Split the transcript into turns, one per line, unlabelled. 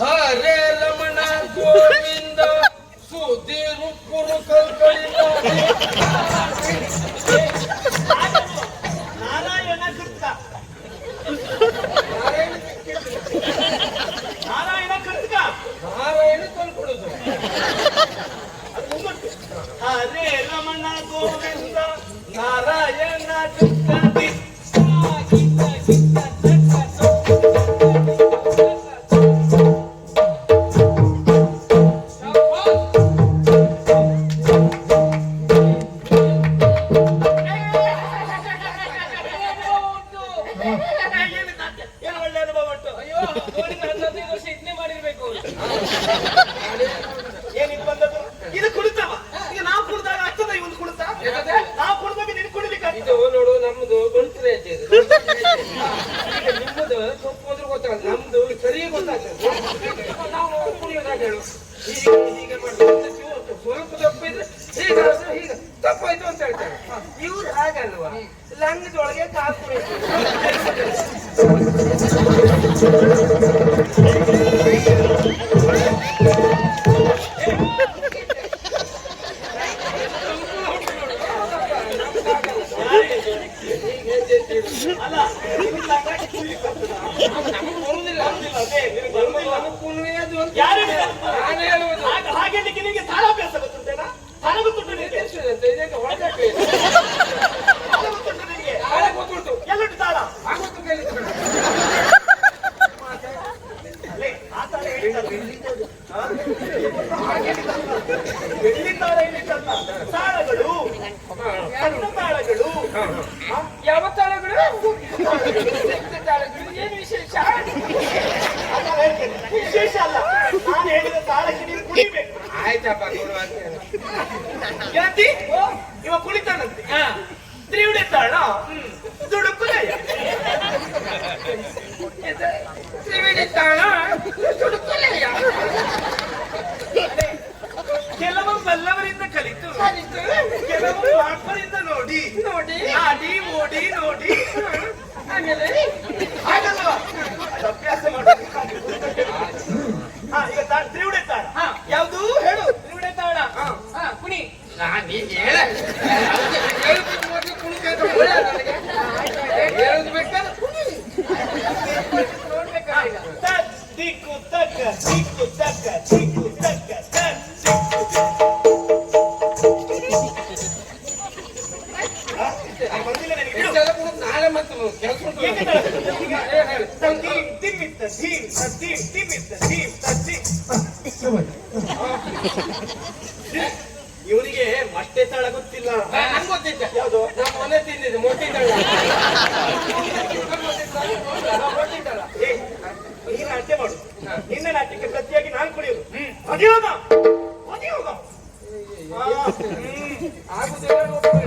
ಹರೇ ರಮಣ ಗೋವಿಂದ ಸುದ್ದಿ ರುಕ್ಕುರು ಕಲ್ಕಳಿಂದ
ನಾರಾಯಣ ಕೃತ ನಾರಾಯಣ ಕೃತ
ನಾರಾಯಣ ಕಲ್ಕೊಡುದು
ಹರೇ ರಮಣ ಗೋವಿಂದ ನಾರಾಯಣ ಕೃತ
ನಿಮ್ಮದು ತಪ್ಪು ಅಂದ್ರೆ ಗೊತ್ತಾಗಲ್ಲ, ನಮ್ದು ಸರಿ ಗೊತ್ತಾಗ್ತದೆ. ನಾವು ಕುಡಿಯೋದಾಗ ಹೇಳು ಹೀಗೆ ಮಾಡ್ಬೇಕು, ಸ್ವಲ್ಪ ತಪ್ಪಿದ್ರೆ ಹೀಗೆ ತಪ್ಪಾಯ್ತು ಅಂತ ಹೇಳ್ತಾರೆ. ಇವ್ರು ಹಾಗಲ್ವಾ, ಲಂಗದೊಳಗೆ ಕಾಲು ಕುಡಿಯೋದು.
ಹಾಗೆ ನಿಮಗೆ ತಾಳಾಭ್ಯಾಸ ಗೊತ್ತುಂಟೇನಾ? ತಾಳ ಗೊತ್ತುಂಟು ನಿಮಗೆ? ಎಲ್ಲುಂಟು ತಾಳ? ಬೆಳ್ಳಿ ತಾಳ ಏನಿತ್ತಲ್ಲ, ತಾಳಗಳು ಸಣ್ಣ ತಾಳಗಳು.
ಯಾವ ತಾಳಗಳು? ಏನು ವಿಶೇಷ?
ವಿಶೇಷ ಅಲ್ಲ, ನಾನು ಹೇಳಿದ ತಾಳಕ್ಕೆ ನೀವು ಕುಡಿಬೇಕು.
ಆಯ್ತಪ್ಪ,
ಯಾತಿ ಇವ ಕುಳಿತಾನಂತೆ. ತ್ರಿವಿಡೆ ತಾಳ ದುಡುಕುಲಯ.
ತ್ರಿವಿಡೆ ತಾಳ ದುಡುಕುಲಯ.
ಕೆಲವು ಬಲ್ಲವರಿಂದ ಕಲಿತು, ಕೆಲವು ಪಾಪರಿಂದ ನೋಡಿ
ನೋಡಿ
ಆಡಿ ಓಡಿ ನೋಡಿ
ಆಮೇಲೆ
ಹಾಗಲ್ವಾ ಅಭ್ಯಾಸ ಮಾಡೋದು. ಈಗ ತ್ರಿವಿಡೆ ತಾಳ ಯಾವುದು ಹೇಳು? ತ್ರಿವಿಡೆ ತಾಳ ಕುಣಿ. ದಿಕ್ಕು ತಕ್ಕ ದಿಕ್ಕು ತಕ್ಕ ದಿಕ್ಕು ತಕ್ಕ
ನಾಳೆ ಮತ್ತು ಕೆಲಸ
ಇವನಿಗೆ ಮಟ್ಟೆ ತಾಳ ಗೊತ್ತಿಲ್ಲ.
ನಂಗೆ ಗೊತ್ತಿದ್ದ
ಯಾವುದು?
ನಮ್ಮ ಮನೆ ತಿಂದಿದ್ದು ಮೊಟ್ಟಿದ್ದಾಳ.
ಈ ನಾಟ್ಯ ಮಾಡು, ನಿನ್ನ ನಾಟ್ಯಕ್ಕೆ ಪ್ರತಿಯಾಗಿ ನಾನು ಕುಡಿಯುವುದು. ಮದುವೆ
ಆಗುದಿಲ್ಲ.